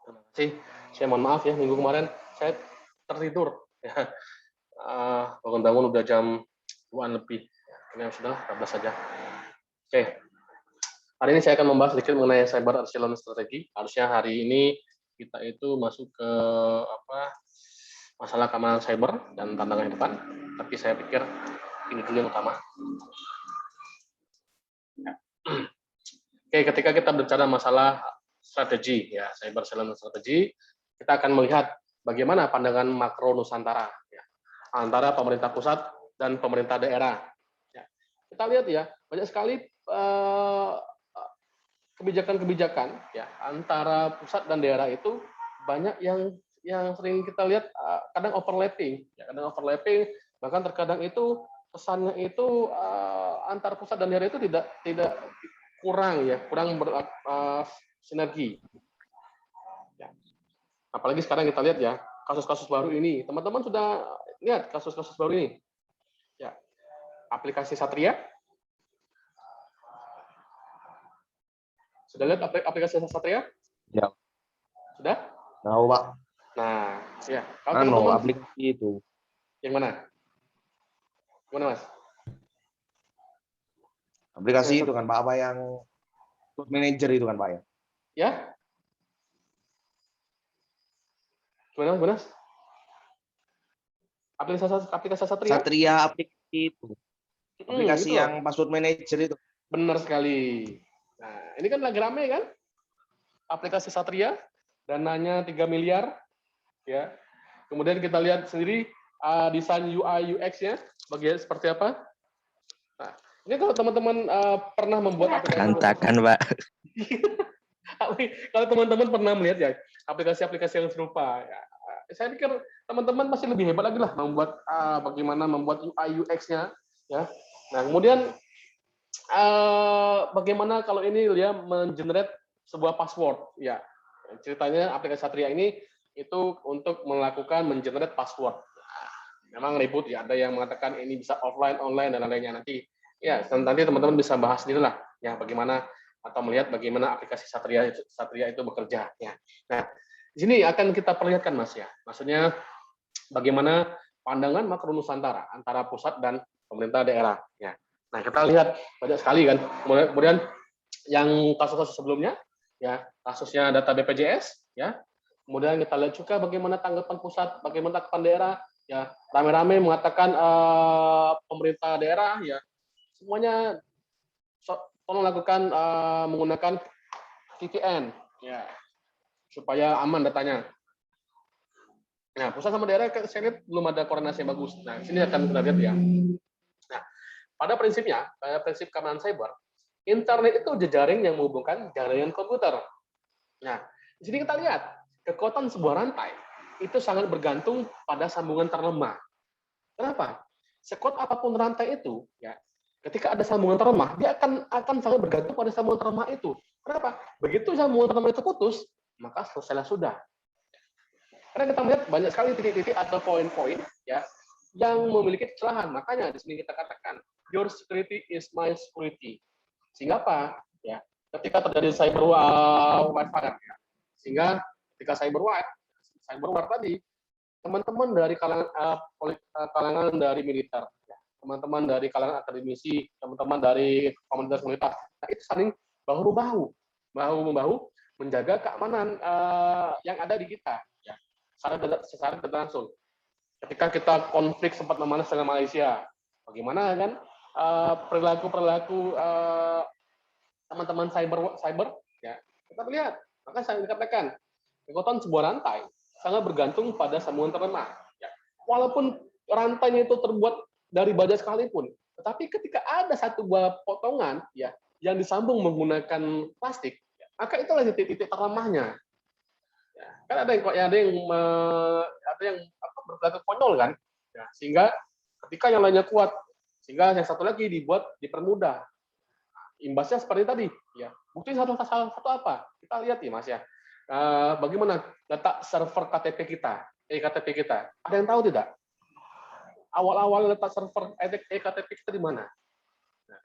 Terima kasih. Saya mohon maaf ya, minggu kemarin saya tertidur. Ya. Bangun-bangun udah jam 2-an lebih. Ini sudah 14 saja. Oke, hari ini saya akan membahas sedikit mengenai cyber resilience strategi. Harusnya hari ini kita itu masuk ke masalah keamanan cyber dan tantangan yang depan. Tapi saya pikir ini dulu yang utama. Ya. Oke, ketika kita bicara masalah strategi, ya cyber resilience strategi, kita akan melihat bagaimana pandangan makro Nusantara ya, antara pemerintah pusat dan pemerintah daerah. Ya. Kita lihat ya, banyak sekali kebijakan-kebijakan ya antara pusat dan daerah itu banyak yang sering kita lihat kadang overlapping, ya, kadang overlapping, bahkan terkadang itu pesannya itu antar pusat dan daerah itu tidak kurang sinergi. Ya. Apalagi sekarang kita lihat ya kasus-kasus baru ini, teman-teman sudah lihat kasus-kasus baru ini, ya aplikasi Satria. Sudah lihat aplikasi Satria? Ya. Sudah? Tahu, Pak. Nah, ya. Kalau teman-teman aplikasi itu. Yang mana? Mana, Mas? Aplikasi itu kan Pak, apa yang manager itu kan Pak ya? Ya? Gimana, Mas? Aplikasi Satria? Satria aplikasi itu. Aplikasi gitu yang password manager itu. Benar sekali. Nah, ini kan lagi rame kan? Aplikasi Satria, dananya 3 miliar. Ya. Kemudian kita lihat sendiri desain UI UX-nya bagian seperti apa. Nah, ini kalau teman-teman pernah membuat aplikasi berantakan, Pak. Kalau teman-teman pernah melihat ya aplikasi-aplikasi yang serupa, ya, saya pikir teman-teman masih lebih hebat lagi lah membuat bagaimana membuat UI UX-nya, ya. Nah, kemudian bagaimana kalau ini dia mengenerate sebuah password, ya. Ceritanya aplikasi Satria ini itu untuk melakukan mengenerate password. Nah, memang ribut ya, ada yang mengatakan ini bisa offline, online dan lainnya nanti. Ya, nanti teman-teman bisa bahas sendiri lah, ya bagaimana atau melihat bagaimana aplikasi Satria itu bekerja. Ya. Nah, di sini akan kita perlihatkan Mas ya. Maksudnya bagaimana pandangan makro Nusantara antara pusat dan pemerintah daerah. Ya. Nah, kita lihat banyak sekali kan. Kemudian yang kasus-kasus sebelumnya, ya kasusnya data BPJS, ya. Kemudian kita lihat juga bagaimana tanggapan pusat, bagaimana tanggapan daerah, ya rame-rame mengatakan pemerintah daerah, ya semuanya tolong lakukan menggunakan VPN, ya supaya aman datanya. Nah, pusat sama daerah saya lihat belum ada koordinasi yang bagus. Nah, sini akan kita lihat ya. Nah, pada prinsipnya, prinsip keamanan cyber, internet itu jejaring yang menghubungkan jaringan komputer. Nah, di sini kita lihat kekuatan sebuah rantai itu sangat bergantung pada sambungan terlemah. Kenapa? Sekuat apapun rantai itu, ya, ketika ada sambungan terlemah, dia akan sangat bergantung pada sambungan terlemah itu. Kenapa? Begitu sambungan terlemah itu putus, maka selesailah sudah. Karena kita melihat banyak sekali titik-titik atau poin-poin ya yang memiliki kecelakaan. Makanya di sini kita katakan your security is my security. Sehingga apa? Ya, ketika terjadi cyber warfare, ya, sehingga ketika cyber war tadi teman-teman dari kalangan dari militer, ya, teman-teman dari kalangan akademisi, teman-teman dari komunitas, nah itu saling bahu membahu menjaga keamanan yang ada di kita. Ya. Secara tidak langsung. Ketika kita konflik sempat memanas dengan Malaysia, bagaimana kan perilaku teman-teman cyber, ya kita lihat. Maka saya katakan kekuatan sebuah rantai sangat bergantung pada sambungan terlemah. Ya. Walaupun rantainya itu terbuat dari baja sekalipun, tetapi ketika ada satu buah potongan ya yang disambung menggunakan plastik, ya, maka itulah titik-titik terlemahnya. Ya, kan ada yang berperilaku konyol kan, ya, sehingga ketika yang lainnya kuat, sehingga yang satu lagi dipermudah. Imbasnya seperti tadi, ya. Bukti satu apa? Kita lihat ya Mas ya. Bagaimana data server KTP kita, ektp kita? Ada yang tahu tidak? Awal-awal data server ektp kita di mana? Nah,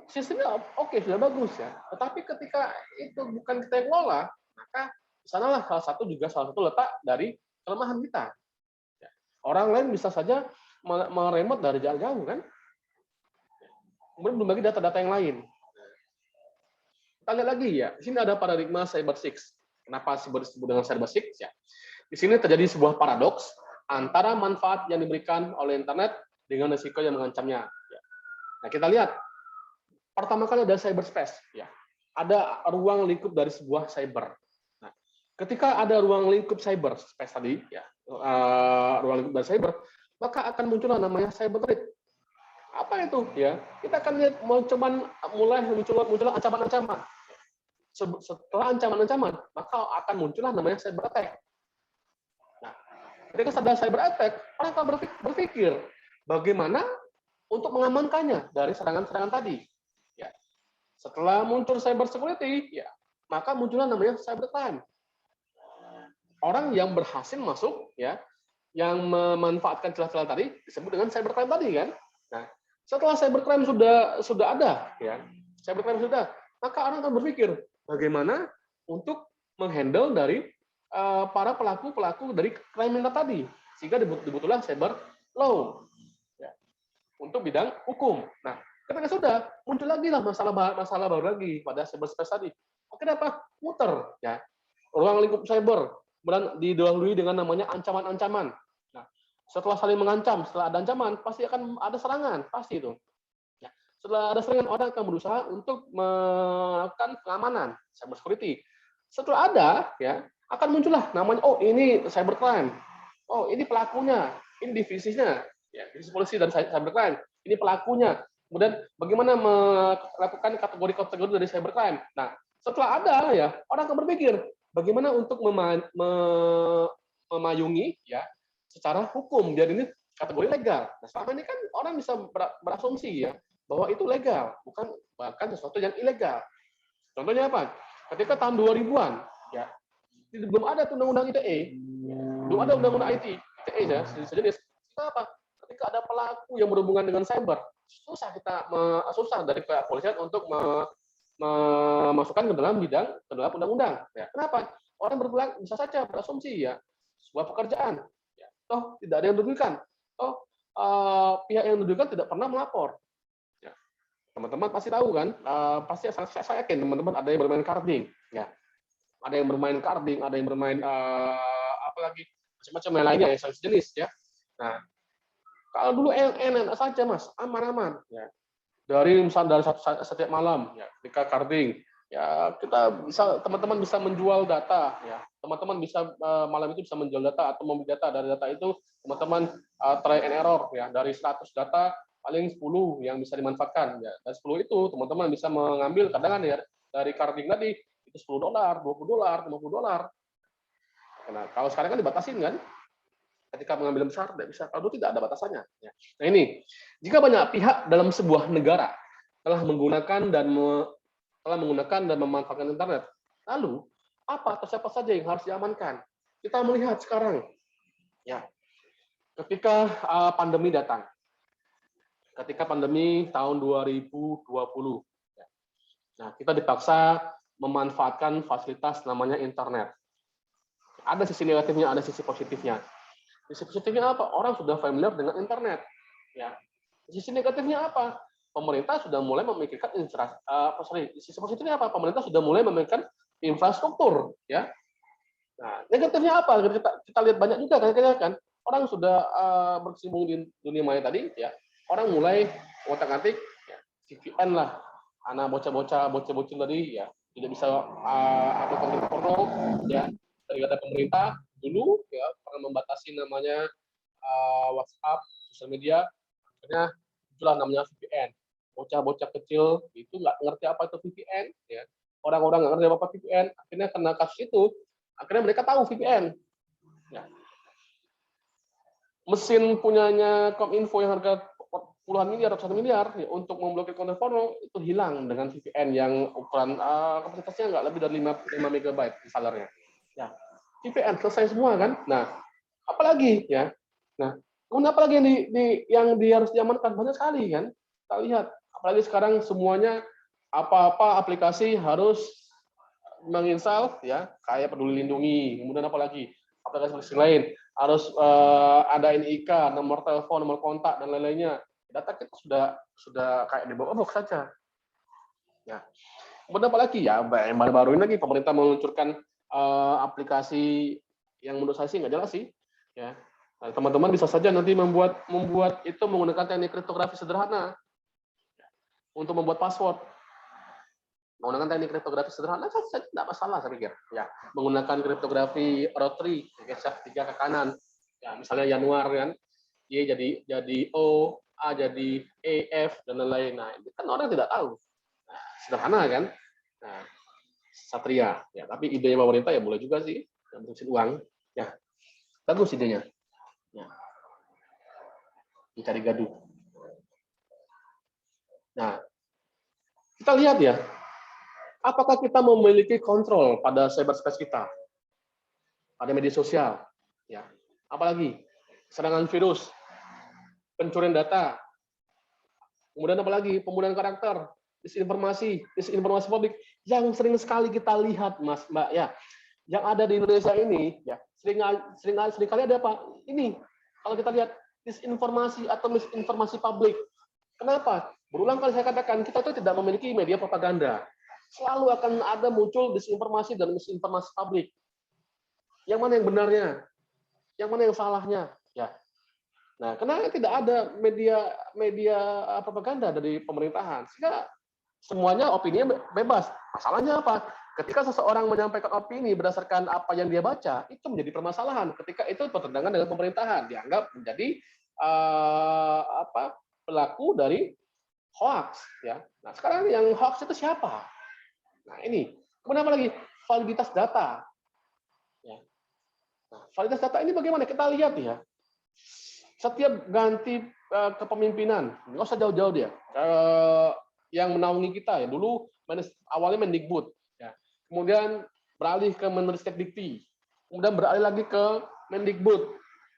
sistemnya oke, sudah bagus ya. Tetapi ketika itu bukan kita yang kelola, maka Di sanalah salah satu letak dari kelemahan kita. Ya. Orang lain bisa saja meremot dari jarak jauh kan. Kemudian belum lagi data-data yang lain. Kita lihat lagi ya, di sini ada paradigma cyber six. Kenapa disebut dengan cyber six? Ya, di sini terjadi sebuah paradoks antara manfaat yang diberikan oleh internet dengan risiko yang mengancamnya. Ya. Nah, kita lihat pertama kali ada cyberspace. Ya, ada ruang lingkup dari sebuah cyber. Nah, ketika ada ruang lingkup cyberspace tadi, ya, ruang lingkup dari cyber, maka akan muncullah namanya cyber threat. Apa itu? Ya, kita akan lihat mulai muncul ancaman-ancaman. Setelah ancaman-ancaman, maka akan muncullah namanya cyber attack. Nah, ketika ada cyber attack, orang akan berpikir bagaimana untuk mengamankannya dari serangan-serangan tadi. Ya. Setelah muncul cyber security, ya, maka muncullah namanya cyber crime. Orang yang berhasil masuk, ya, yang memanfaatkan celah-celah tadi disebut dengan cyber crime tadi kan. Nah, setelah cyber crime sudah ada, ya, cyber crime sudah, maka orang akan berpikir bagaimana untuk menghandle dari para pelaku dari kriminal tadi, sehingga dibutuhkan cyber law, ya, untuk bidang hukum. Nah, ketika sudah muncul lagi lah masalah baru lagi pada cyberspace tadi. Akhirnya apa? Muter, ya, ruang lingkup cyber, kemudian didahului dengan namanya ancaman-ancaman. Nah, setelah saling mengancam, setelah ada ancaman, pasti akan ada serangan, pasti itu. Setelah ada serangan, orang akan berusaha untuk melakukan pengamanan cyber security. Setelah ada, ya, akan muncullah namanya, oh ini cybercrime, oh ini pelakunya, ini divisinya, ya, divisi polisi dan cybercrime, ini pelakunya. Kemudian bagaimana melakukan kategori-kategori dari cybercrime. Nah, setelah ada, ya, orang akan berpikir bagaimana untuk memayungi, ya, secara hukum biar ini kategori legal. Nah, selama ini kan orang bisa berasumsi, ya, bahwa itu legal, bukan bahkan sesuatu yang ilegal. Contohnya apa? Ketika tahun 2000-an, ya, belum ada undang-undang ITE, belum ada undang-undang ITE ya, sejenis. Kenapa? Ketika ada pelaku yang berhubungan dengan cyber, susah dari pihak kepolisian untuk memasukkan ke dalam undang-undang. Ya, kenapa? Orang bisa saja berasumsi, ya, sebuah pekerjaan, ya, toh tidak ada yang dirugikan, toh pihak yang dirugikan tidak pernah melapor. Teman-teman pasti tahu kan, pasti saya yakin teman-teman ada yang bermain carding, ya, ada yang bermain carding, ada yang bermain apalagi macam-macam yang lainnya yang sejenis, ya. Nah, kalau dulu enak saja mas, aman-aman, ya. Dari setiap malam, ya, ketika carding, ya, teman-teman bisa menjual data, ya, teman-teman bisa malam itu bisa menjual data atau membeli data. Dari data itu teman-teman try and error, ya, dari 100 data paling 10 yang bisa dimanfaatkan, ya. Dari 10 itu teman-teman bisa mengambil kadang ya dari carding tadi itu $10, $20, $50. Nah, kalau sekarang kan dibatasin kan, ketika mengambil besar tidak bisa, kalau tidak ada batasannya, ya. Nah, ini jika banyak pihak dalam sebuah negara telah menggunakan dan memanfaatkan internet, lalu apa atau siapa saja yang harus diamankan? Kita melihat sekarang, ya, ketika pandemi datang. Ketika pandemi tahun 2020, nah, kita dipaksa memanfaatkan fasilitas namanya internet. Ada sisi negatifnya, ada sisi positifnya. Sisi positifnya apa? Orang sudah familiar dengan internet. Ya. Sisi negatifnya apa? Pemerintah sudah mulai memikirkan sisi positifnya apa? Pemerintah sudah mulai memikirkan infrastruktur. Ya. Nah, negatifnya apa? Kita lihat banyak juga kan, orang sudah berkecimpung di dunia maya tadi, ya. Orang mulai ngotak-ngatik, ya, VPN lah, anak bocah-bocah tadi, ya, tidak bisa upload konten porno, ya, dari kata pemerintah dulu, ya, pernah membatasi namanya WhatsApp, sosial media, akhirnya itulah namanya VPN. Bocah-bocah kecil itu nggak ngerti apa itu VPN, ya, orang-orang nggak ngerti apa VPN, akhirnya kena kasus itu, akhirnya mereka tahu VPN. Ya. Mesin punyanya Kominfo yang harga puluhan miliar, ratusan miliar, ya, untuk memblokir konten porno itu hilang dengan VPN yang ukuran kapasitasnya nggak lebih dari 5 MB installernya. Ya, VPN selesai semua kan. Nah, apalagi, ya. Nah, kemudian apalagi yang harus diamankan banyak sekali kan. Kita lihat, apalagi sekarang semuanya apa-apa aplikasi harus menginstal ya kayak Peduli Lindungi, kemudian apa lagi aplikasi lain, harus ada NIK, nomor telepon, nomor kontak dan lain-lainnya. Data kita sudah kayak di bawah box saja. Ya. Kemudian apa lagi ya, yang baru-baru ini lagi pemerintah meluncurkan aplikasi yang menurut saya sih nggak jelas sih. Ya. Nah, teman-teman bisa saja nanti membuat itu menggunakan teknik kriptografi sederhana untuk membuat password. Menggunakan teknik kriptografi sederhana saja tidak masalah saya pikir. Ya, menggunakan kriptografi rotary, geser 3 ke kanan. Ya, misalnya Januar kan, Y jadi O, A jadi E, F dan lain-lain. Nah, itu kan orang tidak tahu. Nah, sederhana kan? Nah, Satria. Ya, tapi idenya pemerintah ya boleh juga sih, yang berusin uang. Ya, bagus idenya. Ya. Mencari gaduh. Nah, kita lihat ya, apakah kita memiliki kontrol pada cyberspace kita, pada media sosial, ya, apalagi serangan virus, pencurian data, kemudian apalagi pembunuhan karakter, disinformasi publik yang sering sekali kita lihat, Mas, Mbak, ya, yang ada di Indonesia ini, ya, sering kali ada apa? Ini, kalau kita lihat disinformasi atau misinformasi publik. Kenapa? Berulang kali saya katakan, kita itu tidak memiliki media propaganda. Selalu akan ada muncul disinformasi dan misinformasi publik. Yang mana yang benarnya? Yang mana yang salahnya? Ya. Nah, karena tidak ada media propaganda dari pemerintahan, sehingga semuanya opininya bebas. Masalahnya apa? Ketika seseorang menyampaikan opini berdasarkan apa yang dia baca, itu menjadi permasalahan. Ketika itu bertentangan dengan pemerintahan, dianggap menjadi pelaku dari hoax. Ya. Nah, sekarang yang hoax itu siapa? Nah, ini. Kemudian apa lagi? Validitas data. Ya. Nah, validitas data ini bagaimana? Kita lihat ya. Setiap ganti kepemimpinan, nggak usah jauh-jauh dia. Yang menaungi kita ya dulu awalnya Mendikbud, ya. Kemudian beralih ke Menristek Dikti, kemudian beralih lagi ke Mendikbud,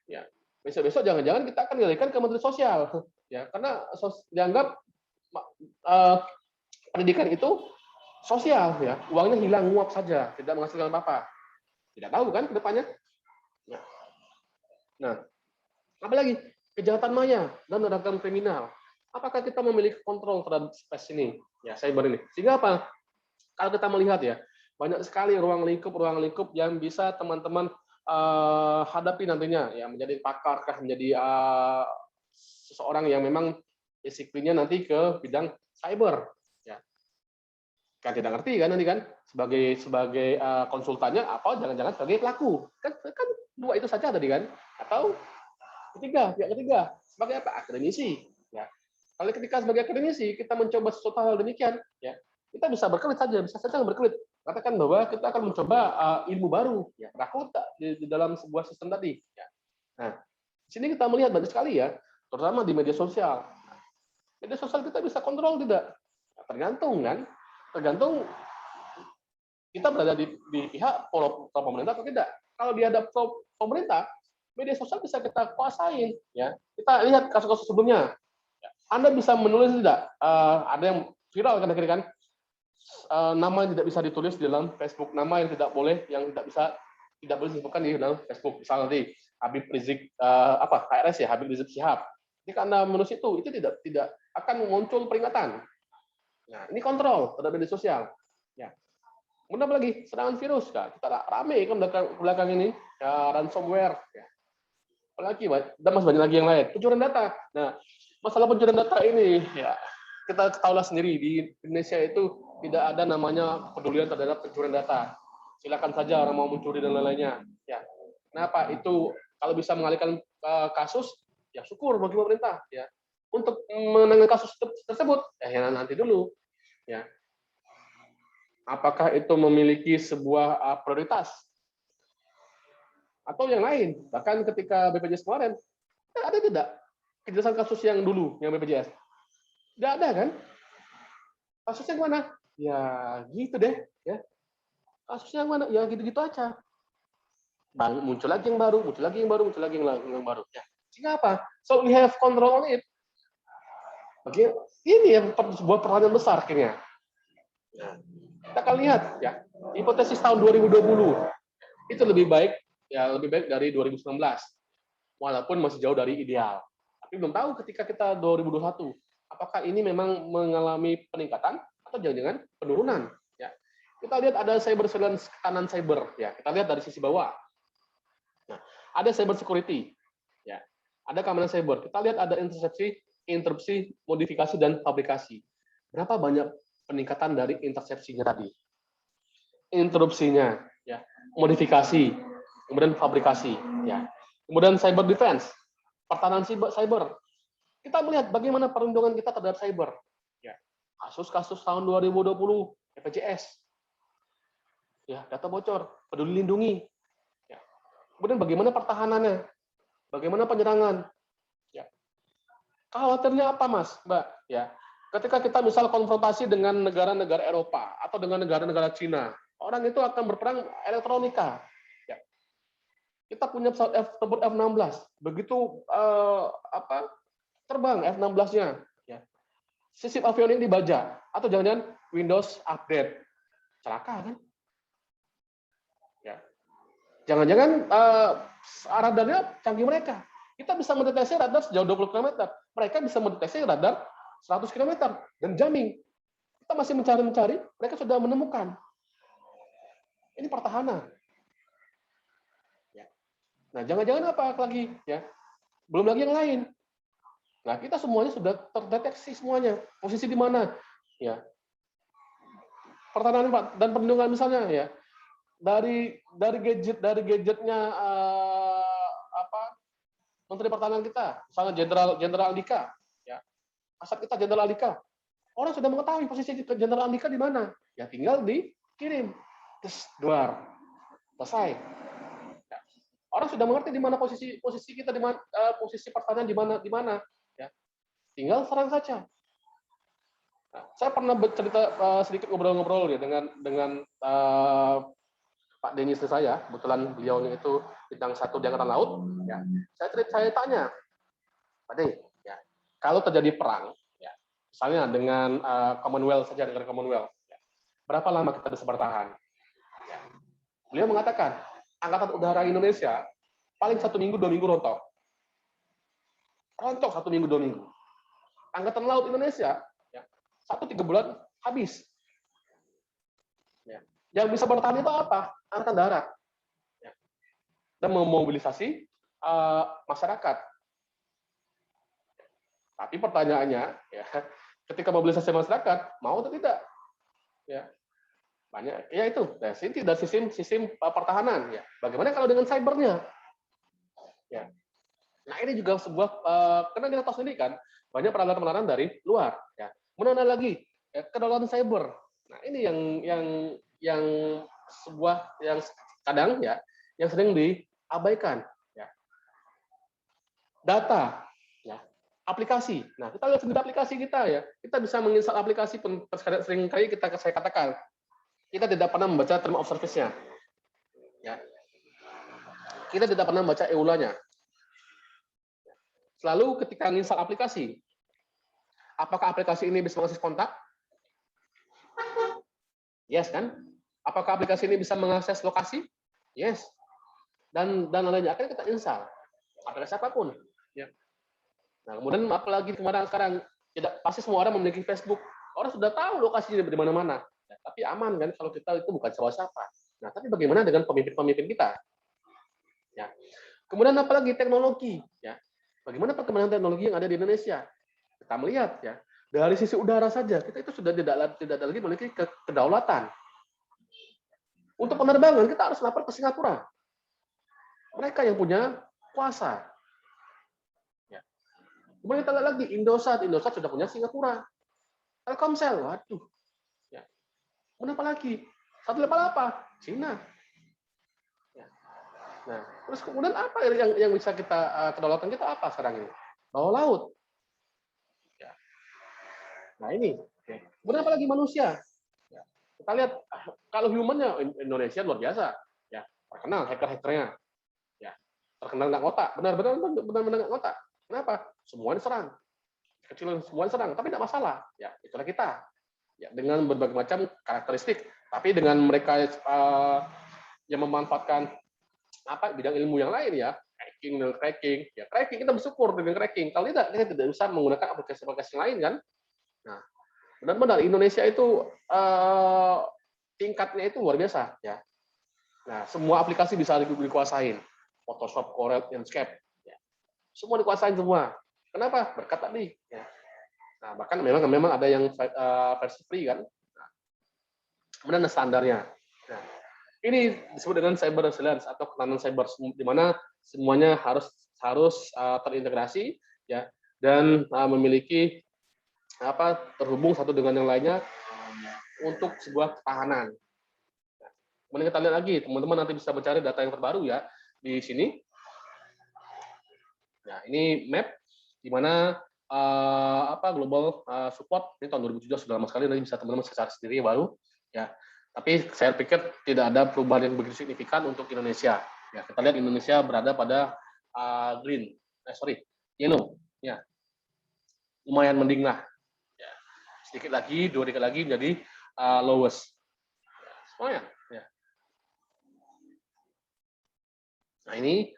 ya. Besok-besok jangan-jangan kita akan dialihkan ke Menteri Sosial, ya, karena dianggap pendidikan itu sosial, ya, uangnya hilang nguap saja, tidak menghasilkan apa-apa, tidak tahu kan ke depannya. Ya. Nah, apalagi kejahatan maya dan tindakan kriminal. Apakah kita memiliki kontrol terhadap space ini? Ya, cyber ini. Sehingga apa? Kalau kita melihat ya, banyak sekali ruang lingkup yang bisa teman-teman hadapi nantinya, ya, menjadi pakar, menjadi seseorang yang memang disiplinnya nanti ke bidang cyber. Ya. Kan tidak ngerti kan nanti kan sebagai konsultannya apa jangan-jangan sebagai pelaku. Kan dua itu saja tadi kan. Atau pihak ketiga sebagai apa? Akademisi. Ya. Kalau ketika sebagai akademisi kita mencoba sesuatu hal demikian, ya kita bisa berkelit saja, bisa saja berkelit. Katakan bahwa kita akan mencoba ilmu baru, ya rakota di dalam sebuah sistem tadi. Ya. Nah, di sini kita melihat banyak sekali ya, terutama di media sosial. Media sosial kita bisa kontrol tidak? Nah, tergantung kan, tergantung kita berada di pihak pro pemerintah atau tidak. Kalau dia ada pro pemerintah, media sosial bisa kita kuasain, ya. Kita lihat kasus-kasus sebelumnya. Anda bisa menulis tidak? Ada yang viral kan akhirnya kan? Nama yang tidak bisa ditulis di dalam Facebook, nama yang tidak boleh disebutkan di dalam Facebook. Misalnya nanti Habib Rizik HRS ya, Habib Rizik Syihab. Jika Anda menulis itu tidak akan muncul peringatan. Nah, ini kontrol terhadap media sosial. Ya. Kemudian apa lagi? Serangan virus. Nah, kita rame kan belakang ini, ya, ransomware. Ya. Apalagi, dan masih banyak lagi yang lain. Pencurian data. Nah, masalah pencurian data ini, ya kita ketahuilah sendiri di Indonesia itu tidak ada namanya kepedulian terhadap pencurian data. Silakan saja orang mau mencuri dan lain-lainnya. Ya, kenapa? Itu kalau bisa mengalihkan kasus, ya syukur bagi pemerintah. Ya, untuk menangani kasus tersebut, ya nanti dulu. Ya, apakah itu memiliki sebuah prioritas atau yang lain? Bahkan ketika BPJS kemarin, ada tidak kejelasan kasus yang dulu yang BPJS? Tidak ada kan? Kasusnya mana? Ya gitu deh. Ya. Kasusnya mana? Ya gitu-gitu aja. Muncul lagi yang baru, muncul lagi yang baru, muncul lagi yang baru. Ya. Sehingga apa? So we have control on it. Oke, ini yang sebuah pertanyaan besar akhirnya. Ya. Kita akan lihat ya, hipotesis tahun 2020 itu lebih baik dari 2019, walaupun masih jauh dari ideal. Tapi belum tahu ketika kita 2021, apakah ini memang mengalami peningkatan atau jangan-jangan penurunan. Ya, kita lihat ada cyber surveillance, kanan cyber. Ya, kita lihat dari sisi bawah. Nah, ada cyber security. Ya, ada keamanan cyber. Kita lihat ada interupsi, modifikasi dan fabrikasi. Berapa banyak peningkatan dari intersepsinya tadi? Interupsinya, ya, modifikasi, kemudian fabrikasi, ya. Kemudian cyber defense, pertahanan cyber. Kita melihat bagaimana perlindungan kita terhadap cyber. Ya. Kasus-kasus tahun 2020, BPJS, ya, data bocor, peduli lindungi. Ya. Kemudian bagaimana pertahanannya, bagaimana penyerangan. Ya. Khawatirnya apa, Mas, Mbak? Ya. Ketika kita misal konfrontasi dengan negara-negara Eropa atau dengan negara-negara Cina, orang itu akan berperang elektronika. Ya. Kita punya pesawat tempur F-16, begitu terbang F-16-nya, ya. Sistem avionik dibajak, atau jangan-jangan Windows update, celaka kan? Ya. Jangan-jangan radarnya canggih mereka. Kita bisa mendeteksi radar sejauh 20 km. Mereka bisa mendeteksi radar 100 km dan jamming. Kita masih mencari, mereka sudah menemukan. Ini pertahanan. Ya. Nah, jangan-jangan apa lagi? Ya, belum lagi yang lain. Nah, kita semuanya sudah terdeteksi semuanya. Posisi di mana? Ya. Pertahanan dan perlindungan misalnya, ya. Dari gadgetnya Menteri Pertahanan kita, misalnya Jenderal Andika, ya. Kasat kita Jenderal Andika. Orang sudah mengetahui posisi Jenderal Andika di mana. Ya, tinggal dikirim. Terus duar. Selesai. Ya. Orang sudah mengerti di mana posisi kita, di mana posisi pertahanan di mana. Ya. Tinggal serang saja. Nah, saya pernah bercerita sedikit ngobrol-ngobrol ya dengan Pak Denny istri saya, kebetulan beliau itu bintang 1 di Angkatan Laut. Ya. Saya tanya, Pak Denny, ya, kalau terjadi perang, ya, misalnya dengan Commonwealth saja, dengan Commonwealth, ya, berapa lama kita bisa bertahan? Ya. Beliau mengatakan, Angkatan Udara Indonesia paling 1 minggu 2 minggu rontok. Rontok 1 minggu 2 minggu. Angkatan Laut Indonesia, ya, 1-3 bulan habis. Ya. Yang bisa bertahan itu apa? Angkatan Darat. Ya. Dan memobilisasi masyarakat. Tapi pertanyaannya, ya, ketika mobilisasi masyarakat, mau atau tidak? Ya, banyak. Ya itu, dari sistem pertahanan. Ya. Bagaimana kalau dengan cybernya? Ya. Nah ini juga sebuah, karena kita tahu sendiri kan, banyak peralatan-peralatan dari luar. Ya. Mana lagi? Ya, kedaulatan cyber. Nah ini yang sebuah yang kadang ya yang sering diabaikan. Ya. Data, ya. Aplikasi. Nah kita lihat sendiri aplikasi kita ya. Kita bisa menginstal aplikasi, sering kali saya katakan kita tidak pernah membaca term of service-nya. Ya. Kita tidak pernah membaca EULA-nya. Selalu ketika menginstal aplikasi, apakah aplikasi ini bisa mengakses kontak? Yes kan? Apakah aplikasi ini bisa mengakses lokasi? Yes. Dan lainnya akan kita install. Aplikasi apapun. Ya. Nah, kemudian apalagi sekarang tidak pasti semua orang memiliki Facebook. Orang sudah tahu lokasinya di mana-mana. Ya, tapi aman kan kalau kita itu bukan siapa-siapa. Nah, tapi bagaimana dengan pemimpin-pemimpin kita? Ya. Kemudian apalagi teknologi, ya. Bagaimana perkembangan teknologi yang ada di Indonesia? Kita melihat ya, dari sisi udara saja kita itu sudah tidak lagi memiliki kedaulatan. Untuk penerbangan kita harus lapor ke Singapura. Mereka yang punya kuasa. Ya. Kemudian kita lihat lagi Indosat sudah punya Singapura. Telkomsel, waduh. Ya. Kemudian apa lagi? 188, Cina. Ya. Nah, terus kemudian apa yang bisa kita kedaulatan kita apa sekarang ini? Bawah laut. Ya. Nah ini. Ya. Kemudian apa lagi manusia? Ya. Kita lihat kalau humannya Indonesia luar biasa. Ya, terkenal hacker-hackernya. Ya, terkenal nggak ngotak. Benar-benar nggak ngotak. Kenapa? Semuanya serang. Kecil semuanya serang, tapi tidak masalah. Ya, itulah kita. ya, dengan berbagai macam karakteristik. Tapi dengan mereka yang memanfaatkan bidang ilmu yang lain ya, cracking, ya cracking kita bersyukur dengan cracking. Kalau tidak, kita tidak bisa menggunakan aplikasi-aplikasi lain kan. Nah, benar-benar Indonesia itu tingkatnya itu luar biasa ya. Nah, semua aplikasi bisa dikuasain. Photoshop, Corel, Inkscape, ya. Semua dikuasain semua. Kenapa? Berkat tadi. Ya. Nah, bahkan memang ada yang versi free kan. Nah, kemudian ada standarnya. Nah, ini disebut dengan cyber resilience atau ketahanan cyber, di mana semuanya harus terintegrasi ya, dan memiliki terhubung satu dengan yang lainnya untuk sebuah ketahanan. Nah, kemudian kita lihat lagi, teman-teman nanti bisa mencari data yang terbaru ya di sini. Nah, ini map di mana global support ini tahun 2017 sudah lama sekali, nanti bisa teman-teman cari sendiri baru ya. Tapi saya pikir tidak ada perubahan yang begitu signifikan untuk Indonesia. Ya, kita lihat Indonesia berada pada yellow. Ya, lumayan mending lah. Ya, sedikit lagi, 2 dekade lagi menjadi lowest. Ya, semuanya. Ya. Nah ini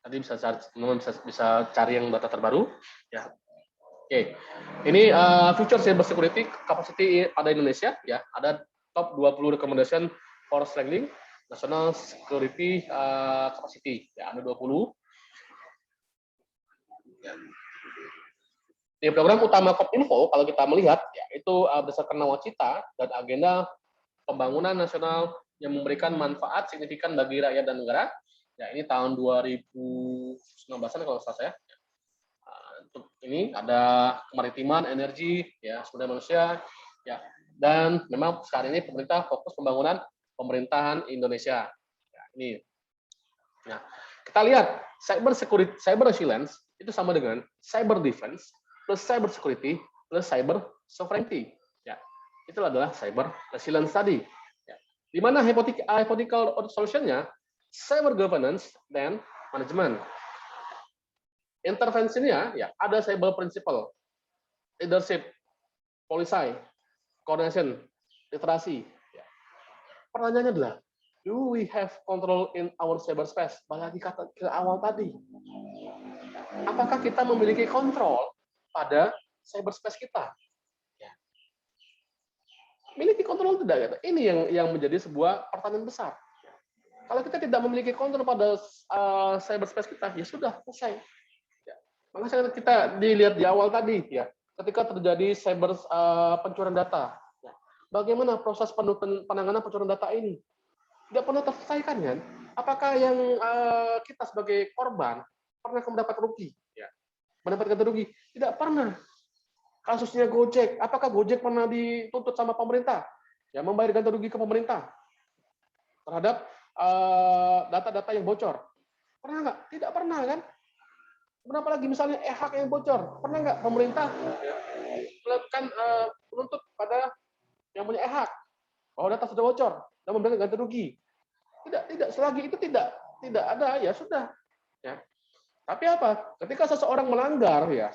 tadi bisa cari, teman-teman bisa cari yang data terbaru. Ya. Oke, ini future cyber security capacity pada Indonesia. Ya, ada top 20 recommendation for strengthening national security capacity. Ya, ada 20. Ya. Di program utama Kominfo, kalau kita melihat, ya, itu berdasarkan nawacita dan agenda pembangunan nasional yang memberikan manfaat signifikan bagi rakyat dan negara. Ya, ini tahun 2019-an kalau salah saya. Untuk ini ada kemaritiman, energi, ya, sumber manusia, ya, dan memang saat ini pemerintah fokus pembangunan pemerintahan Indonesia. Ya, ini. Nah, kita lihat cyber security, cyber resilience itu sama dengan cyber defense plus cyber security plus cyber sovereignty. Ya, itu adalah cyber resilience tadi. Ya. Di mana hypothetical solution-nya cyber governance dan management. Intervensinya ya ada cyber principle, leadership, policy, coordination, literasi. Ya. Pertanyaannya adalah, do we have control in our cyberspace? Balik ke awal tadi. Apakah kita memiliki kontrol pada cyberspace kita? Ya. Memiliki kontrol tidak? Ini yang menjadi sebuah pertanyaan besar. Kalau kita tidak memiliki kontrol pada cyberspace kita, ya sudah selesai. Makanya kita dilihat di awal tadi ya, ketika terjadi cyber pencurian data, ya, bagaimana proses penanganan pencurian data ini? Tidak pernah terselesaikan kan? Apakah yang kita sebagai korban pernah mendapat rugi? Ya, mendapatkan rugi? Tidak pernah. Kasusnya Gojek, apakah Gojek pernah dituntut sama pemerintah? Ya, membayar ganti rugi ke pemerintah terhadap data-data yang bocor? Pernah nggak? Tidak pernah kan? Kenapa lagi misalnya e-hak yang bocor? Pernah nggak pemerintah melakukan menuntut pada yang punya e-hak bahwa data sudah bocor dan memberikan ganti rugi? Tidak. Selagi itu tidak ada, ya sudah. Ya. Tapi apa? Ketika seseorang melanggar, ya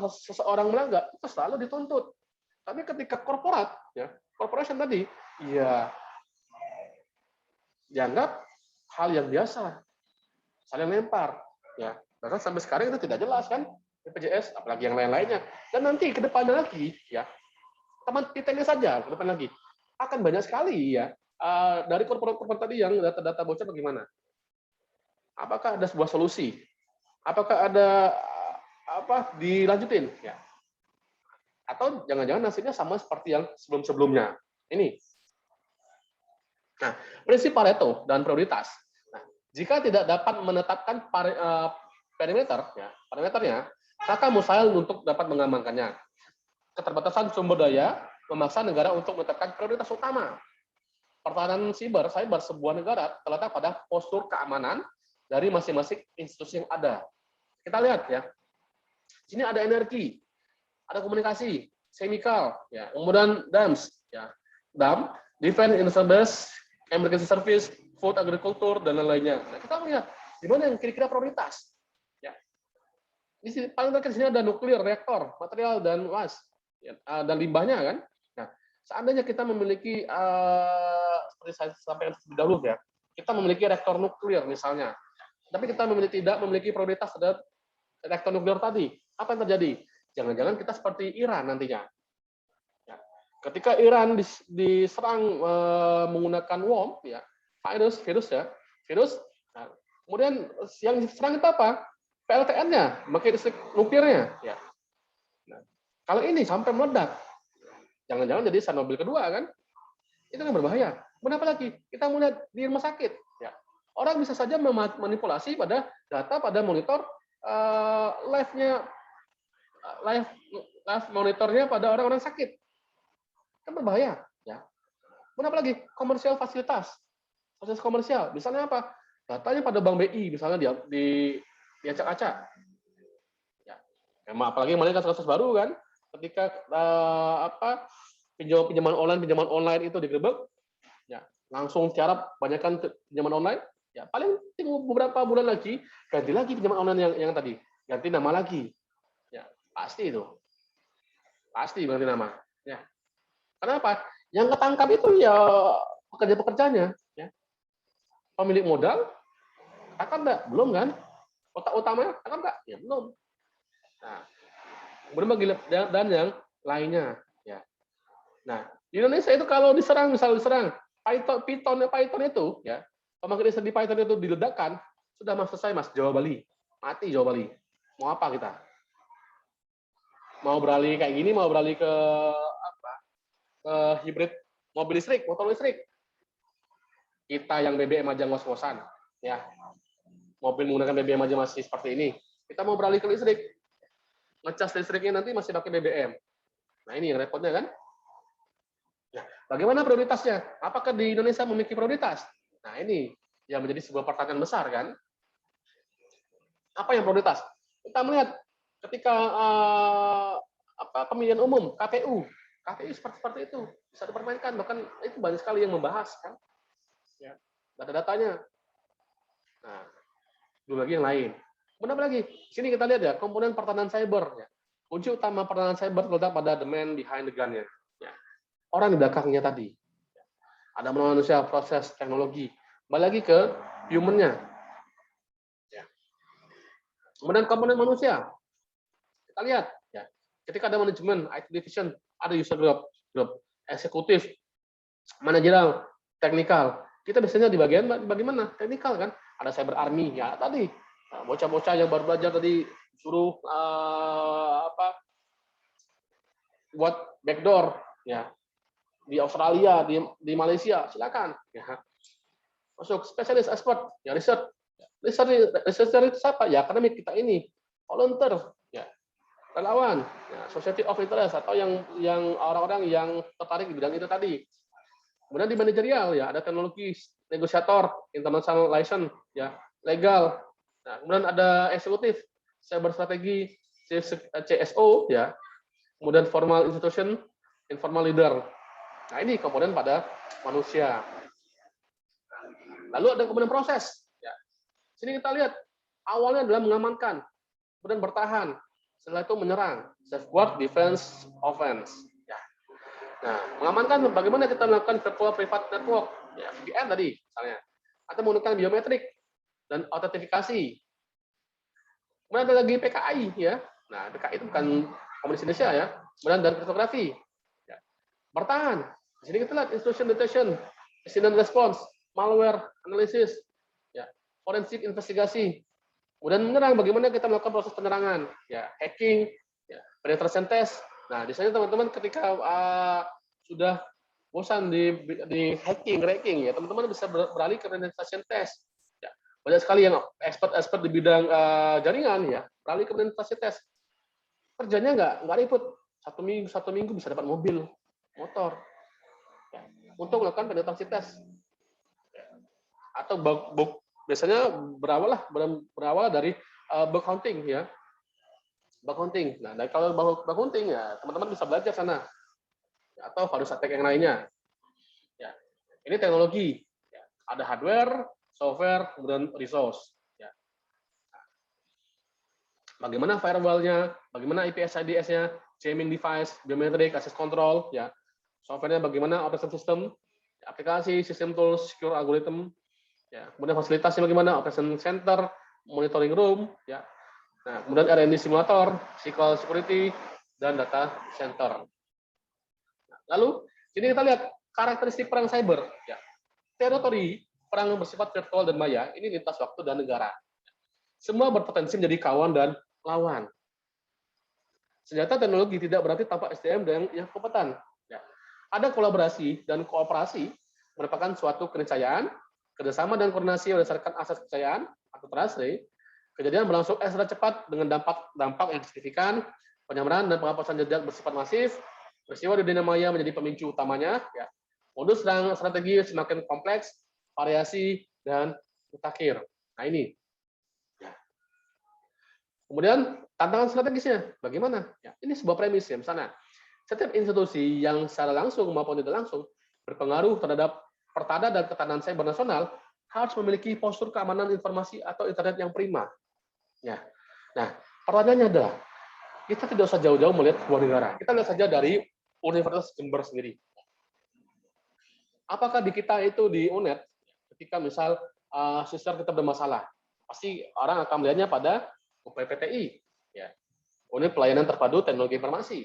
seseorang melanggar itu selalu dituntut. Tapi ketika korporat, ya corporation tadi, ya dianggap hal yang biasa, saling lempar, ya. Bahkan sampai sekarang itu tidak jelas kan BPJS, apalagi yang lain-lainnya. Dan nanti ke depannya lagi, ya teman kita ini saja ke depan lagi akan banyak sekali ya dari korporat tadi yang data-data bocor bagaimana? Apakah ada sebuah solusi? Apakah ada dilanjutin? Ya. Atau jangan-jangan nasibnya sama seperti yang sebelum-sebelumnya? Ini. Nah, prinsip Pareto dan prioritas. Nah, jika tidak dapat menetapkan parameternya, maka mustahil untuk dapat mengamankannya. Keterbatasan sumber daya memaksa negara untuk menetapkan prioritas utama. Pertahanan cyber sebuah negara terletak pada postur keamanan dari masing-masing institusi yang ada. Kita lihat ya, sini ada energi, ada komunikasi, chemical, ya, kemudian DAMS, ya, DAM, Defense Intelligence, Emergency Service, Food Agriculture dan lain-lainnya. Nah, kita lihat di mana yang kira-kira prioritas. Di sini paling terakhir di sini ada nuklir, reaktor, material dan was, ya, dan limbahnya kan. Nah, seandainya kita memiliki seperti saya sampaikan lebih dahulu ya, kita memiliki reaktor nuklir misalnya, tapi kita tidak memiliki prioritas terhadap reaktor nuklir tadi, apa yang terjadi? Jangan-jangan kita seperti Iran nantinya. Ya. Ketika Iran diserang menggunakan worm, ya, virus ya, nah, kemudian yang diserang itu apa? PLTN-nya, pakai listrik nuklirnya. Ya. Nah, kalau ini sampai meledak, jangan-jangan jadi Chernobyl kedua kan? Itu yang berbahaya. Kenapa lagi? Kita mulai di rumah sakit. Ya. Orang bisa saja memanipulasi pada data pada monitor live monitornya pada orang-orang sakit. Kan berbahaya. Ya. Kenapa lagi? Komersial fasilitas komersial. Misalnya apa? Datanya pada Bank BI, misalnya diacak-acak. Ya. Apalagi kemarin kasus-kasus baru kan, ketika pinjaman online itu digerebek, ya langsung cara banyakkan pinjaman online, ya paling tunggu beberapa bulan lagi ganti lagi pinjaman online yang tadi, ganti nama lagi, ya pasti itu, pasti ganti nama, ya. Kenapa? Yang ketangkap itu ya pekerja-pekerjanya, ya pemilik modal, akan enggak? Belum kan? Otak utamanya akan enggak? Ya belum. Nah, kemudian bagi dan yang lainnya, ya. Nah, di Indonesia itu kalau diserang, misal diserang, Python itu, ya, pemakai listrik di Python itu diledakkan, sudah selesai Mas, Jawa Bali. Mati Jawa Bali. Mau apa kita? Mau beralih kayak gini, mau beralih ke apa? Ke hibrid mobil listrik, motor listrik. Kita yang BBM aja ngos-ngosan, ya. Mobil menggunakan BBM aja masih seperti ini. Kita mau beralih ke listrik. Ngecas listriknya nanti masih pakai BBM. Nah, ini yang repotnya kan? Nah, bagaimana prioritasnya? Apakah di Indonesia memiliki prioritas? Nah, ini yang menjadi sebuah pertanyaan besar kan? Apa yang prioritas? Kita melihat ketika pemilihan umum KPU seperti itu bisa dipermainkan, bahkan itu banyak sekali yang membahas kan? Ya, data-datanya. Nah, dulu lagi yang lain. Kemudian apa lagi? Sini kita lihat ya komponen pertahanan cyber. Ya. Kunci utama pertahanan cyber terletak pada the man behind the gun-nya. Ya. Orang di belakangnya tadi. Ada manusia, proses, teknologi. Kembali lagi ke human-nya. Ya. Kemudian komponen manusia. Kita lihat. Ya. Ketika ada manajemen, IT division, ada user group, eksekutif, manajerial, teknikal. Kita biasanya di bagian bagaimana? Teknikal kan? Ada cyber army ya tadi. Nah, bocah-bocah yang baru belajar tadi suruh buat backdoor ya di Australia, di Malaysia, silakan ya. Masuk spesialis expert ya researcher itu siapa? Ya akademik kita ini, volunteer ya, relawan, ya, society of interest atau yang orang-orang yang tertarik di bidang itu tadi. Kemudian di manajerial ya ada teknologi, negosiator, international license ya, legal. Nah, kemudian ada eksekutif, cyber strategi, CSO ya. Kemudian formal institution, informal leader. Nah, ini komponen pada manusia. Lalu ada komponen proses ya. Sini kita lihat awalnya adalah mengamankan, kemudian bertahan, setelah itu menyerang, safeguard, defense, offense. Nah, mengamankan bagaimana kita melakukan virtual private network, ya, VPN tadi, misalnya, atau menggunakan biometrik dan autentifikasi. Kemudian ada lagi PKI, ya. Nah, PKI itu bukan komunis Indonesia, ya. Kemudian dan kriptografi. Ya. Bertahan. Di sini kita lihat institution detection, incident response, malware analysis, ya, forensik investigasi. Kemudian menyerang, bagaimana kita melakukan proses penyerangan, ya, hacking, ya, penetration test. Nah, di sana teman-teman ketika sudah bosan di hacking, ya teman-teman bisa beralih ke penetration test. Ya, banyak sekali yang expert di bidang jaringan, ya beralih ke penetration test. Kerjanya nggak ribet. Satu minggu bisa dapat mobil, motor, ya, untuk melakukan penetrasi test. Ya. Atau biasanya berawal dari bug hunting, ya. Bug hunting. Nah, kalau bug hunting ya teman-teman bisa belajar sana. Atau harus attack yang lainnya. Ya. Ini teknologi. Ya. Ada hardware, software, kemudian resource. Ya. Bagaimana firewall-nya, bagaimana IPS IDS-nya, jamming device, biometric, access control, ya. software-nya bagaimana, operation system, aplikasi, sistem tools, secure algorithm, ya. Kemudian fasilitasnya bagaimana, operation center, monitoring room, ya. Nah, kemudian R&D simulator, SQL security, dan data center. Lalu, sini kita lihat karakteristik perang cyber. Ya. Teritori, perang bersifat virtual dan maya, ini lintas waktu dan negara. Semua berpotensi menjadi kawan dan lawan. Senjata teknologi tidak berarti tanpa SDM yang kompeten. Ya. Ada kolaborasi dan kooperasi merupakan suatu keniscayaan, kerjasama dan koordinasi berdasarkan asas kepercayaan atau trust. Kejadian berlangsung ekstra cepat dengan dampak yang signifikan, penyamaran dan penghapusan jejak bersifat masif, peristiwa di dunia maya menjadi pemicu utamanya, ya. Modus dan strategi semakin kompleks, variasi, dan mutakhir. Nah ini. Ya. Kemudian tantangan strategisnya, bagaimana? Ya, ini sebuah premis ya, misalnya setiap institusi yang secara langsung maupun tidak langsung berpengaruh terhadap pertada dan ketahanan cyber nasional harus memiliki postur keamanan informasi atau internet yang prima. Ya. Nah, pertanyaannya adalah, kita tidak usah jauh-jauh melihat sebuah negara. Kita lihat saja dari Universitas Jember sendiri. Apakah di kita itu di UNED, ketika misal sistem kita bermasalah, pasti orang akan melihatnya pada UPPTI, ya. Unit Pelayanan Terpadu Teknologi Informasi.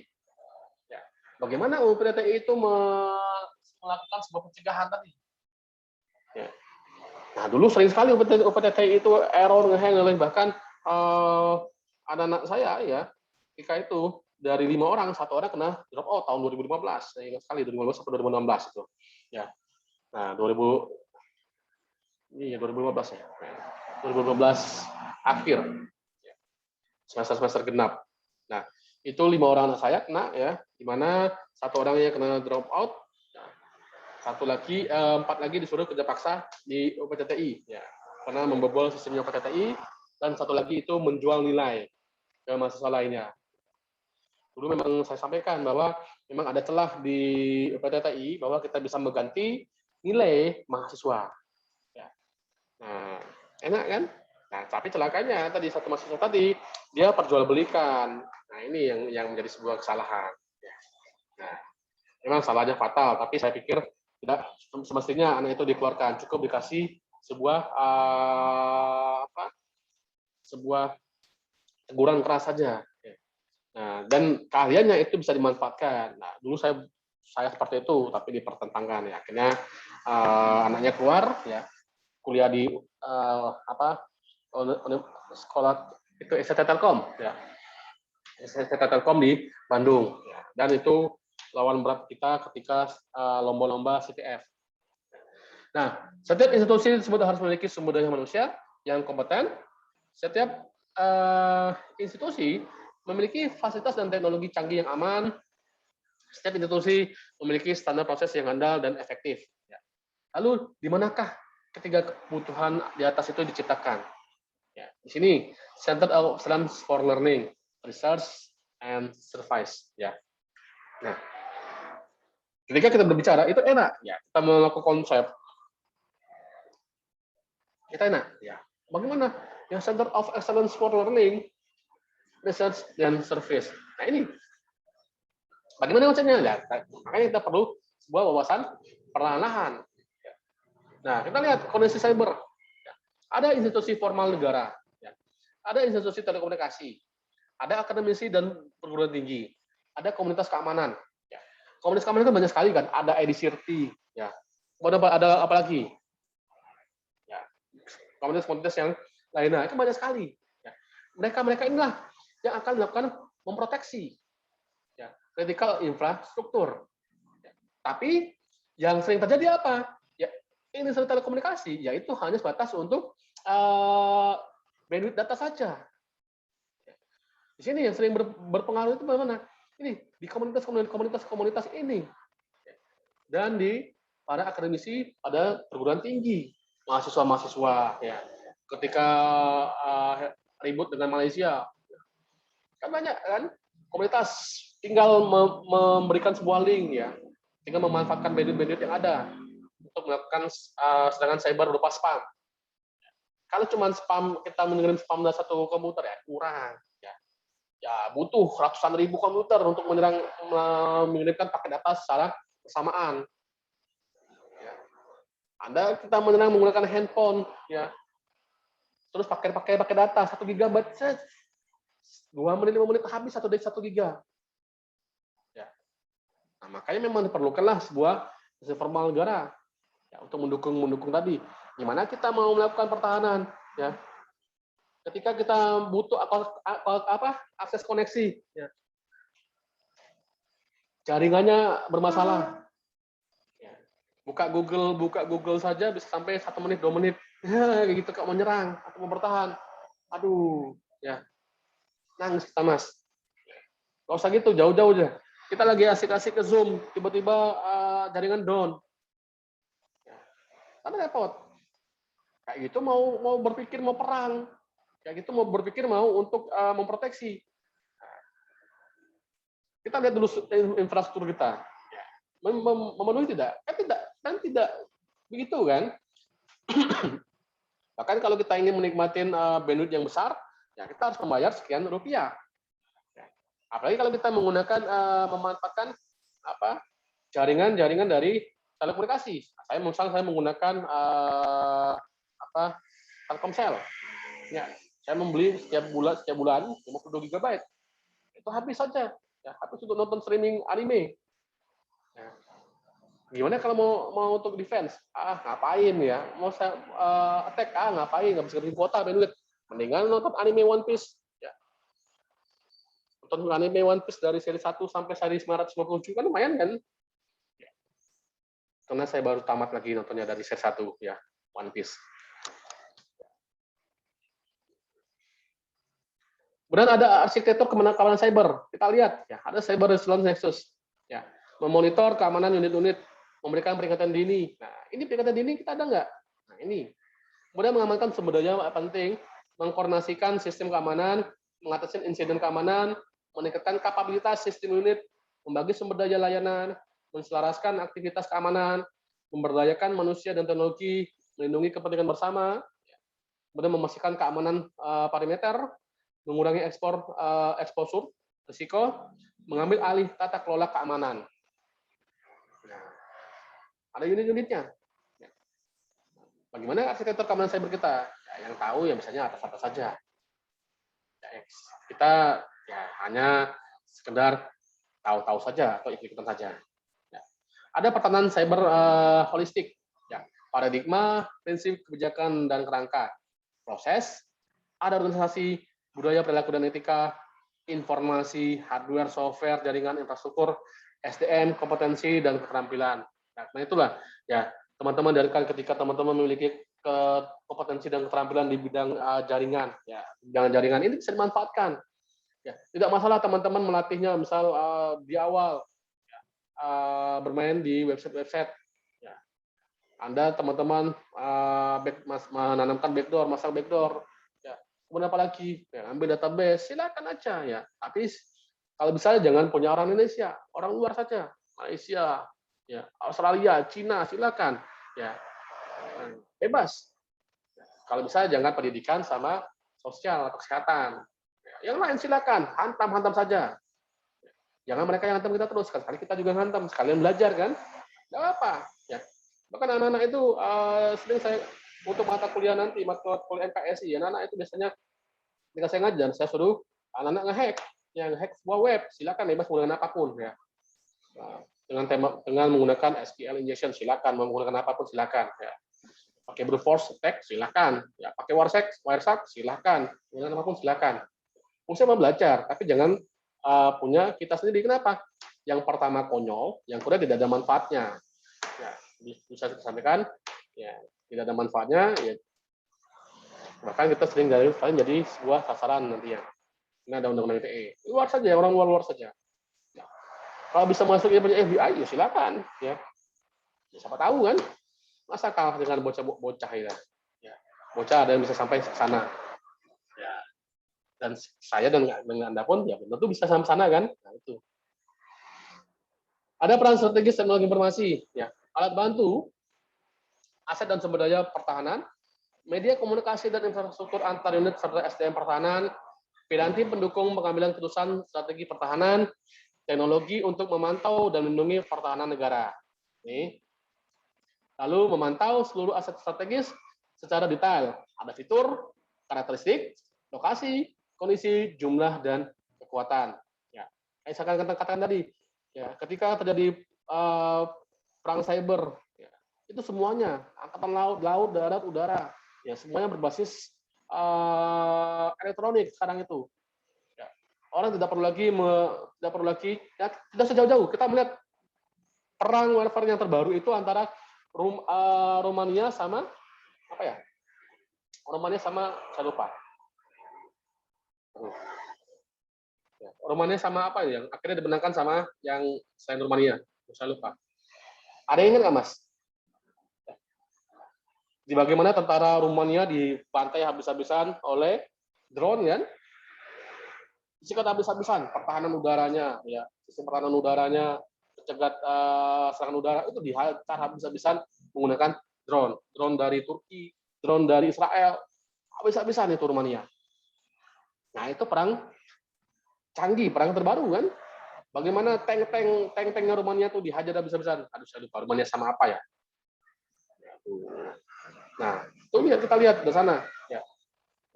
Ya. Bagaimana UPPTI itu melakukan sebuah pencegahan tadi? Ya. Nah, dulu sering sekali UPPTI itu error, ngehang, bahkan anak-anak saya ya, ketika itu dari 5 orang, 1 orang kena drop out tahun 2015. Saya ingat sekali 2015 sampai 2016 itu. Ya. Nah, 2015 ya. 2015 akhir. Semester genap. Nah, itu 5 orang anak saya kena ya, di mana 1 orangnya kena drop out. 4 lagi disuruh kerja paksa di UPTTI ya, karena membobol sistemnya UPTTI, dan 1 lagi itu menjual nilai ke mahasiswa lainnya. Dulu memang saya sampaikan bahwa memang ada celah di UPTTI bahwa kita bisa mengganti nilai mahasiswa. Ya. Nah, enak kan? Nah, tapi celakanya tadi 1 mahasiswa tadi dia perjualbelikan. Nah, ini yang menjadi sebuah kesalahan. Ya. Nah, memang salahnya fatal, tapi saya pikir tidak semestinya anak itu dikeluarkan, cukup dikasih sebuah sebuah teguran keras saja. Nah, dan keahliannya itu bisa dimanfaatkan. Nah, dulu saya seperti itu, tapi dipertentangkan ya. Akhirnya anaknya keluar ya, kuliah di sekolah itu STT Telkom ya. STT Telkom di Bandung ya. Dan itu lawan berat kita ketika lomba-lomba CTF. Nah, setiap institusi tersebut harus memiliki sumber daya manusia yang kompeten. Setiap institusi memiliki fasilitas dan teknologi canggih yang aman. Setiap institusi memiliki standar proses yang andal dan efektif. Lalu, di manakah ketiga kebutuhan di atas itu diciptakan? Ya, di sini, Center of Excellence for Learning, Research, and Service. Ya. Nah, ketika kita berbicara itu enak, ya. Kita melakukan konsep, kita enak, ya. Bagaimana? Yang Center of Excellence for Learning, Research, dan Service. Nah ini, bagaimana konsepnya? Ya, makanya kita perlu sebuah wawasan perlahan-lahan. Nah, kita lihat kondisi cyber. Ada institusi formal negara, ada institusi telekomunikasi, ada akademisi dan perguruan tinggi, ada komunitas keamanan. Komunitas keamanan kan banyak sekali kan, ada EDCRT, ya. Kemudian ada apa lagi? Ya, komunitas-komunitas yang lainnya itu banyak sekali. Ya. Mereka inilah yang akan melakukan memproteksi ya, critical infrastruktur. Ya. Tapi yang sering terjadi apa? Ya, industri telekomunikasi, yaitu hanya sebatas untuk bandwidth data saja. Di sini yang sering berpengaruh itu bagaimana? Ini di komunitas ini, dan di para akademisi pada perguruan tinggi, mahasiswa ya. Ketika ribut dengan Malaysia, kan banyak kan komunitas tinggal memberikan sebuah link ya, tinggal memanfaatkan bandwidth yang ada untuk melakukan serangan cyber berupa spam. Kalau cuma spam, kita mengirim spam dari 1 komputer ya kurang. Ya butuh ratusan ribu komputer untuk mengirimkan paket data secara bersamaan. Ya. Kita menyerang menggunakan handphone, ya. Terus pakai data 1 GB, 2 menit 5 menit habis 1 giga. Ya. Nah, makanya memang diperlukanlah sebuah sistem formal negara ya, untuk mendukung tadi. Gimana kita mau melakukan pertahanan, ya. Ketika kita butuh akses koneksi, ya. Jaringannya bermasalah. Ya. Buka Google saja bisa sampai 1 menit 2 menit. Ya, kayak gitu kalau mau nyerang atau mau bertahan. Aduh, ya. Nangis kita, Mas. Gak usah gitu, jauh-jauh aja. Kita lagi asik-asik ke Zoom, tiba-tiba jaringan down. Ya. Kan repot. Kayak gitu mau berpikir mau perang. Kayak gitu mau berpikir mau untuk memproteksi. Kita lihat dulu infrastruktur kita. Memenuhi tidak? Kan tidak begitu kan? Bahkan kalau kita ingin menikmati bandwidth yang besar, ya kita harus membayar sekian rupiah. Apalagi kalau kita menggunakan memanfaatkan jaringan dari telekomunikasi. Saya menggunakan Telkomsel. Ya, saya membeli setiap bulan 52 GB. Itu habis saja. Ya, habis untuk nonton streaming anime. Ya. Gimana kalau mau untuk defense? Ngapain ya? Mau saya attack? Ngapain? Nggak bisa beli kuota bandwidth. Mendingan nonton anime One Piece. Ya. Nonton anime One Piece dari seri 1 sampai seri 957 kan lumayan kan? Ya. Karena saya baru tamat lagi nontonnya dari seri 1 ya, One Piece. Kemudian ada arsitektur keamanan cyber. Kita lihat ya, ada Cyber Resilience Nexus. Ya, memonitor keamanan unit-unit, memberikan peringatan dini. Nah, ini peringatan dini kita ada nggak? Nah, ini. Kemudian mengamankan sumber daya penting, mengkoordinasikan sistem keamanan, mengatasi insiden keamanan, meningkatkan kapabilitas sistem unit, membagi sumber daya layanan, menselaraskan aktivitas keamanan, memberdayakan manusia dan teknologi, melindungi kepentingan bersama, kemudian memastikan keamanan parameter, mengurangi exposure, risiko, mengambil alih tata kelola keamanan. Nah, ada unit-unitnya. Bagaimana arsitektur keamanan cyber kita? Ya, yang tahu ya misalnya atas-atas saja. Ya, kita ya hanya sekedar tahu-tahu saja atau ikut-ikutan saja. Ya. Ada pertahanan cyber holistik. Ya. Paradigma, prinsip, kebijakan, dan kerangka. Proses, ada organisasi, budaya, perilaku, dan etika, informasi, hardware, software, jaringan, infrastruktur, SDM, kompetensi, dan keterampilan. Nah, itulah ya teman-teman dari ketika teman-teman memiliki kompetensi dan keterampilan di bidang jaringan, ya bidang jaringan ini bisa dimanfaatkan. Ya, tidak masalah teman-teman melatihnya, misal di awal bermain di website-website. Ya. Anda teman-teman menanamkan backdoor, masang backdoor. Kemudian apa lagi? Ya, ambil database, silakan aja ya. Tapi kalau bisa jangan punya orang Indonesia, orang luar saja, Malaysia, ya, Australia, Cina, silakan, ya, bebas. Kalau bisa jangan pendidikan sama sosial atau kesehatan. Ya, yang lain silakan, hantam saja. Jangan mereka yang hantam kita terus, sekali kita juga hantam, sekalian belajar kan? Nggak apa, ya. Bahkan anak-anak itu sering saya untuk mata kuliah nanti, mata kuliah MKSI, ya, anak-anak itu biasanya ketika saya ngajar, saya suruh anak-anak nge-hack, yang hack sebuah web, silakan bebas menggunakan apapun, ya. Nah, dengan menggunakan SQL injection, silakan, menggunakan apapun silakan, ya. Pakai brute force attack, silakan, ya. Pakai wireshark, silakan, menggunakan apapun silakan. Fungsi apa belajar, tapi jangan punya kita sendiri. Kenapa? Yang pertama konyol, yang kedua tidak ada manfaatnya. Ya, bisa kita sampaikan, ya, tidak ada manfaatnya, ya. Bahkan kita sering jadi sebuah sasaran nanti ya. Ini ada undang-undang ITE. Luar saja, orang luar saja. Ya. Kalau bisa masuk FBI, ya silakan. Ya. Siapa tahu kan? Masa kalah dengan bocah-bocah ya. Ya. Bocah ada yang bisa sampai ke sana. Ya. Dan saya dan Anda pun ya tentu bisa sampai sana kan? Nah, itu. Ada peran strategis teknologi informasi, ya. Alat bantu, aset dan sumber daya pertahanan, media komunikasi dan infrastruktur antar unit serta SDM pertahanan, piranti pendukung pengambilan keputusan strategi pertahanan, teknologi untuk memantau dan melindungi pertahanan negara. Nih. Lalu memantau seluruh aset strategis secara detail. Ada fitur, karakteristik, lokasi, kondisi, jumlah, dan kekuatan. Ya, kayak saya katakan tadi, ya, ketika terjadi perang cyber, ya, itu semuanya angkatan laut, darat, udara, ya semuanya berbasis elektronik sekarang itu. Ya, orang tidak perlu lagi, ya, tidak sejauh-jauh kita melihat perang warfare yang terbaru itu antara Romania sama apa ya? Romania sama saya lupa. Ya, Romania sama apa yang akhirnya dimenangkan sama yang selain Romania? Saya lupa. Ada yang ingat nggak, Mas? Di bagaimana tentara Rumania dibantai habis-habisan oleh drone, kan? Disikat habis-habisan, pertahanan udaranya, ya, sistem pertahanan udaranya, pencegat serangan udara itu dihantar habis-habisan menggunakan drone dari Turki, drone dari Israel, habis-habisan itu Rumania. Nah itu perang canggih, perang terbaru kan? Bagaimana tank-tanknya Rumania itu dihajar habis-habisan? Aduh saya lupa Rumania sama apa ya? Nah itu kita lihat di sana. Ya.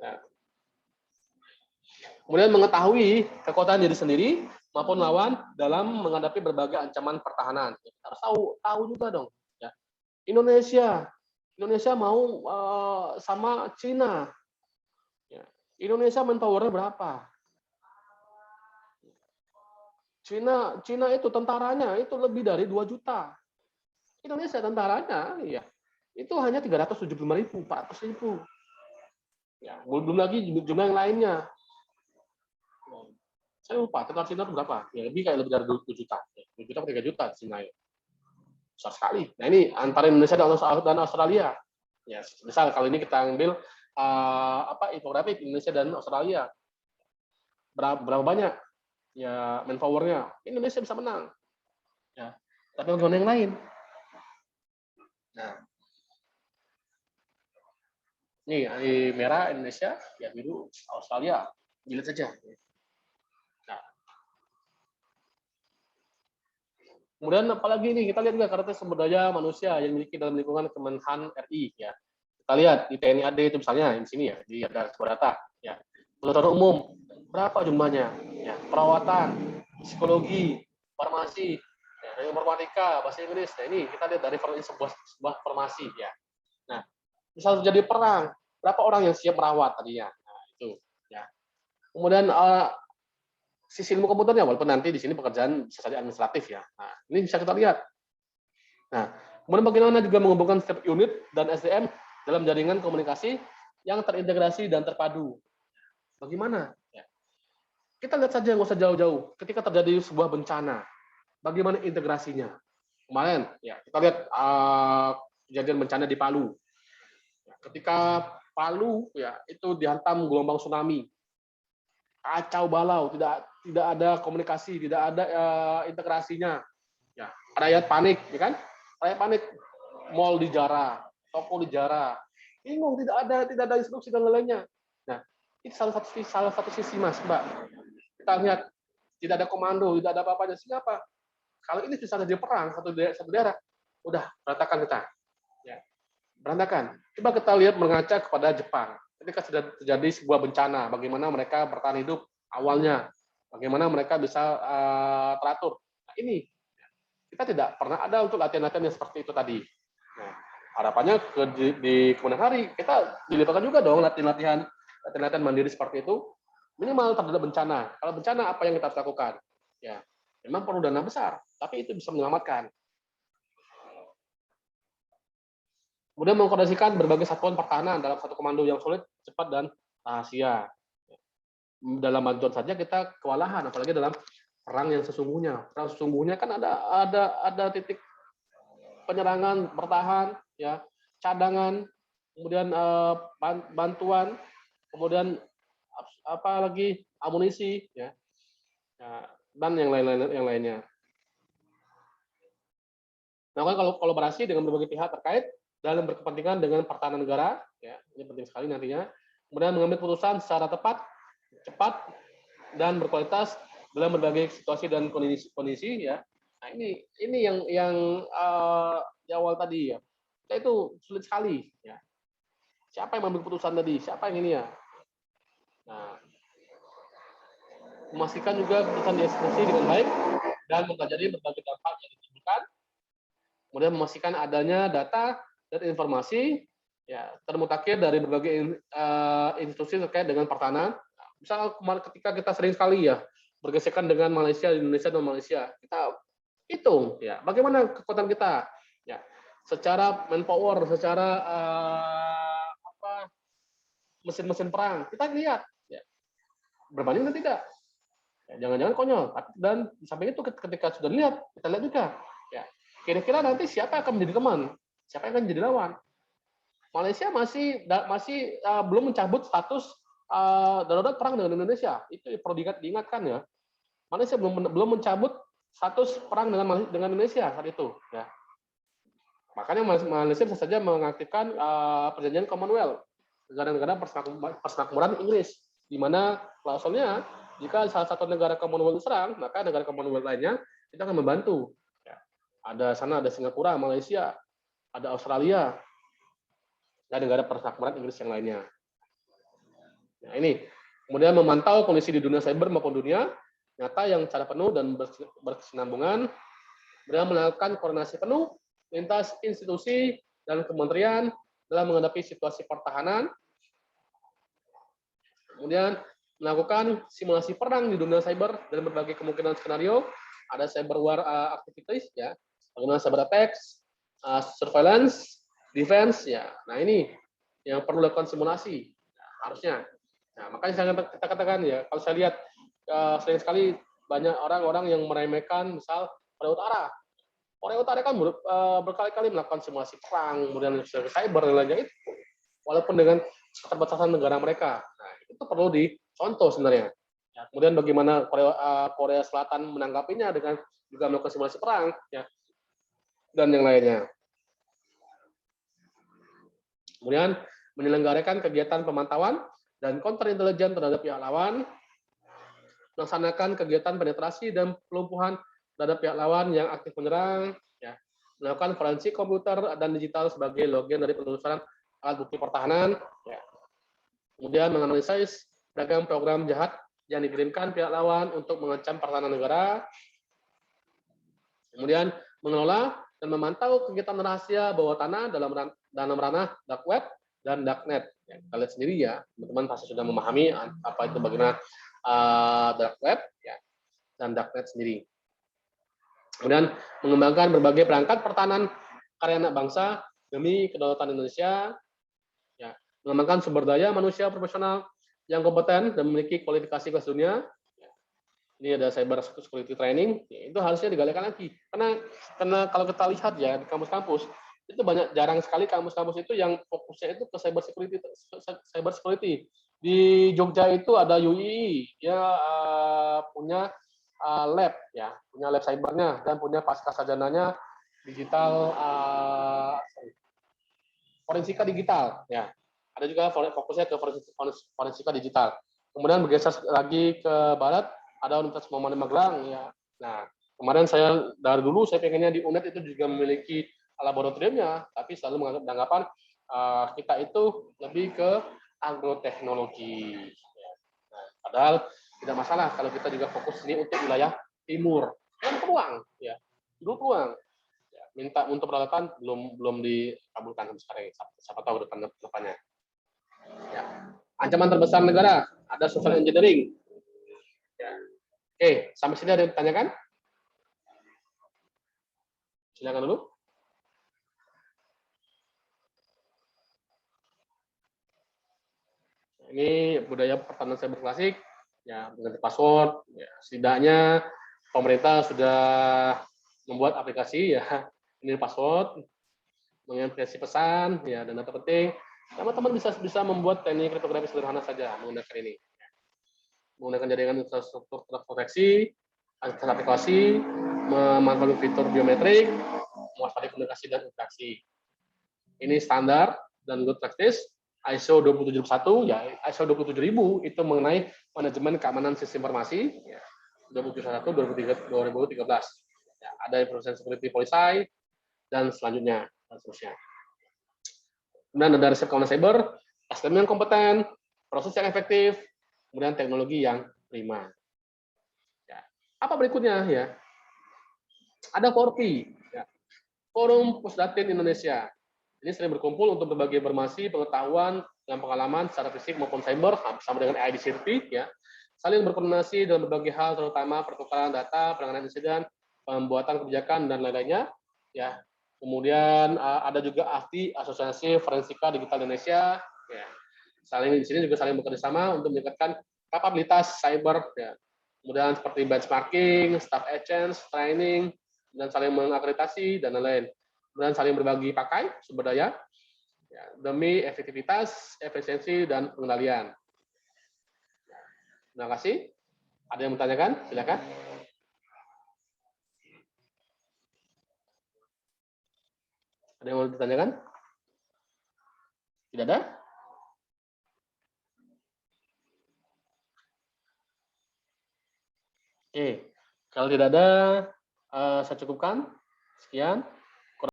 Nah. Kemudian mengetahui kekuatan diri sendiri maupun lawan dalam menghadapi berbagai ancaman pertahanan. Kita harus tahu juga dong. Ya. Indonesia mau sama Cina. Ya. Indonesia manpower-nya berapa? Cina itu tentaranya itu lebih dari 2 juta. Indonesia tentaranya ya itu hanya 375.000, 400.000. Ya, belum lagi jumlah yang lainnya. Saya lupa, tentara Cina itu berapa? Ya, lebih dari 2 juta. 2 juta atau 3 juta Cina ya. Besar sekali. Nah ini antara Indonesia dan Australia. Ya, misal kali ini kita ambil infografik Indonesia dan Australia. Berapa banyak ya manpower-nya? Indonesia bisa menang. Ya. Tapi bagaimana yang lain? Nah. Ini merah Indonesia, ya biru Australia. Dilihat saja. Nah. Kemudian apalagi ini kita lihat juga karakter sumber daya manusia yang dimiliki dalam lingkungan Kemenhan RI ya. Kita lihat di TNI AD itu misalnya di sini ya, di ada sebuah data ya. Penuntut umum berapa jumlahnya? Ya, perawatan, psikologi, farmasi, ya, informatika, bahasa Inggris. Nah, ini kita lihat dari sebuah farmasi ya. Nah, misal terjadi perang, berapa orang yang siap merawat tadinya? Nah, itu ya. Kemudian sisi ilmu komputernya, walaupun nanti di sini pekerjaan bisa saja administratif ya. Nah, ini bisa kita lihat. Nah, kemudian bagaimana juga menghubungkan setiap unit dan SDM dalam jaringan komunikasi yang terintegrasi dan terpadu. Bagaimana? Ya. Kita lihat saja, nggak usah jauh-jauh. Ketika terjadi sebuah bencana, bagaimana integrasinya? Kemarin, ya kita lihat kejadian bencana di Palu. Ketika Palu ya itu dihantam gelombang tsunami, kacau balau, tidak ada komunikasi, tidak ada integrasinya. Ya, rakyat panik, ya kan? Rakyat panik, mall dijara, toko dijara, bingung, tidak ada instruksi dan lainnya. Nah, itu salah satu sisi Mas, Mbak. Kita lihat tidak ada komando, tidak ada apa-apanya. Sehingga apa? Kalau ini bisa terjadi perang satu daerah, udah berantakan kita. Ya, berantakan. Coba kita lihat mengaca kepada Jepang. Ketika sudah terjadi sebuah bencana, bagaimana mereka bertahan hidup awalnya, bagaimana mereka bisa teratur. Nah, ini kita tidak pernah ada untuk latihan-latihan yang seperti itu tadi. Nah, harapannya di kemudian hari kita dilibatkan juga dong latihan mandiri seperti itu, minimal terhadap bencana. Kalau bencana apa yang kita harus lakukan? Ya, memang perlu dana besar, tapi itu bisa menyelamatkan. Kemudian mengkoordinasikan berbagai satuan pertahanan dalam satu komando yang sulit, cepat, dan rahasia. Dalam bantuan saja kita kewalahan, apalagi dalam perang yang sesungguhnya. Perang sesungguhnya kan ada titik penyerangan, bertahan, ya, cadangan, kemudian bantuan, kemudian apa lagi amunisi, ya, dan yang lainnya. Nah, kalau kolaborasi dengan berbagai pihak terkait dalam berkepentingan dengan pertahanan negara, ya, ini penting sekali nantinya. Kemudian mengambil putusan secara tepat, cepat, dan berkualitas dalam berbagai situasi dan kondisi ya. Nah, ini yang di awal tadi ya. Kita itu sulit sekali ya. Siapa yang mengambil keputusan tadi? Siapa yang ini ya? Nah, memastikan juga keputusan dieksekusi dengan baik dan mempelajari berbagai dampak yang ditimbulkan. Kemudian memastikan adanya data dan informasi ya termutakhir dari berbagai institusi terkait dengan pertahanan. Misal kemarin ketika kita sering sekali ya bergesekan dengan Malaysia, Indonesia dan Malaysia, kita hitung ya bagaimana kekuatan kita ya secara manpower, secara mesin-mesin perang kita lihat ya berbanding dan tidak. Ya, jangan-jangan konyol. Dan di samping itu ketika sudah lihat, kita lihat juga ya kira-kira nanti siapa akan menjadi teman, siapa yang akan menjadi lawan. Malaysia masih belum mencabut status darurat perang dengan Indonesia. Itu perlu diingatkan ya. Malaysia belum mencabut status perang dengan Indonesia saat itu. Ya. Makanya Malaysia bisa saja mengaktifkan perjanjian Commonwealth, negara-negara persemakmuran Inggris, di mana klausulnya jika salah satu negara Commonwealth diserang, maka negara Commonwealth lainnya kita akan membantu. Ya. Ada Singapura, Malaysia, ada Australia, dan negara persemakmuran Inggris yang lainnya. Nah, ini kemudian memantau kondisi di dunia cyber maupun dunia nyata yang secara penuh dan berkesinambungan, kemudian melakukan koordinasi penuh lintas institusi dan kementerian dalam menghadapi situasi pertahanan, kemudian melakukan simulasi perang di dunia cyber dan berbagai kemungkinan skenario, ada cyber war activities ya, bagaimana cyber attacks, surveillance, defense ya. Nah, ini yang perlu dilakukan simulasi harusnya. Nah, makanya kita katakan ya, kalau saya lihat sering sekali banyak orang-orang yang meremehkan misal Korea Utara. Korea Utara kan berkali-kali melakukan simulasi perang, kemudian cyber dan lainnya itu, walaupun dengan keterbatasan negara mereka. Nah, itu perlu dicontoh sebenarnya. Ya, kemudian bagaimana Korea Selatan menanggapinya dengan juga melakukan simulasi perang, ya, dan yang lainnya. Kemudian menyelenggarakan kegiatan pemantauan dan kontrintelijen terhadap pihak lawan, melaksanakan kegiatan penetrasi dan pelumpuhan terhadap pihak lawan yang aktif menyerang, ya, melakukan forensik komputer dan digital sebagai bagian dari penelusuran alat bukti pertahanan, ya. Kemudian menganalisis beragam program jahat yang dikirimkan pihak lawan untuk mengancam pertahanan negara, kemudian mengelola dan memantau kegiatan rahasia bawah tanah dalam ranah dark web dan darknet. Ya, kita lihat sendiri ya, teman-teman pasti sudah memahami apa itu bagaimana dark web ya, dan darknet sendiri. Kemudian mengembangkan berbagai perangkat pertahanan karya anak bangsa demi kedaulatan Indonesia, ya, mengembangkan sumber daya manusia profesional yang kompeten dan memiliki kualifikasi kelas dunia. Ini ada cyber security training, ya, itu harusnya digalakan lagi. Karena kalau kita lihat ya di kampus-kampus itu jarang sekali kampus-kampus itu yang fokusnya itu ke cyber security. Di Jogja itu ada UI, dia punya lab ya, punya lab cybernya dan punya pasca sarjananya digital forensika digital ya. Ada juga fokusnya ke forensika digital. Kemudian bergeser lagi ke barat ada Universitas Muhammadiyah Magelang ya. Nah, kemarin dari dulu saya pengennya di UNED itu juga memiliki laboratoriumnya, tapi selalu beranggapan kita itu lebih ke agroteknologi. Ya. Nah, padahal tidak masalah kalau kita juga fokus ini untuk wilayah timur. Kan peluang, ya, dulu peluang. Ya, minta untuk peralatan belum dikabulkan sampai sekarang. Siapa tahu depannya. Ya. Ancaman terbesar negara ada social engineering. Ya. Oke, sampai sini ada yang ditanyakan? Silakan dulu. Ini budaya pertahanan cyber klasik, ya, mengganti password. Ya, setidaknya pemerintah sudah membuat aplikasi, ya, ini password, mengenkripsi pesan, ya, dan data penting. Teman-teman bisa membuat teknik kriptografi sederhana saja menggunakan ini. Menggunakan jaringan infrastruktur terproteksi, akses aplikasi, memanfaatkan fitur biometrik, mewaspadai komunikasi dan interaksi. Ini standar dan good practice ISO 27001 ya, ISO 27000 itu mengenai manajemen keamanan sistem informasi ya. 2013. Ya, ada Information Security Policy dan selanjutnya dan seterusnya. Kemudian ada resep keamanan cyber, SDM yang kompeten, proses yang efektif, kemudian teknologi yang prima. Ya. Apa berikutnya ya? Ada FORPI, ya. Forum Pusdatin Indonesia. Ini sering berkumpul untuk berbagi informasi, pengetahuan, dan pengalaman secara fisik maupun cyber, sama dengan AIDCRP, ya. Saling berkoordinasi dalam berbagai hal, terutama pertukaran data, penanganan insiden, pembuatan kebijakan, dan lain-lainnya. Ya. Kemudian ada juga AFDI, Asosiasi Forensika Digital Indonesia. Ya. Saling di sini juga saling bekerja sama untuk meningkatkan kapabilitas cyber. Ya. Kemudian seperti benchmarking, staff exchange, training, dan saling mengakreditasi dan lain-lain. Kemudian saling berbagi pakai sumber daya ya, demi efektivitas, efisiensi, dan pengendalian. Terima kasih. Ada yang bertanyakan? Silakan. Ada yang mau ditanyakan? Tidak ada? Oke, kalau tidak ada, saya cukupkan. Sekian.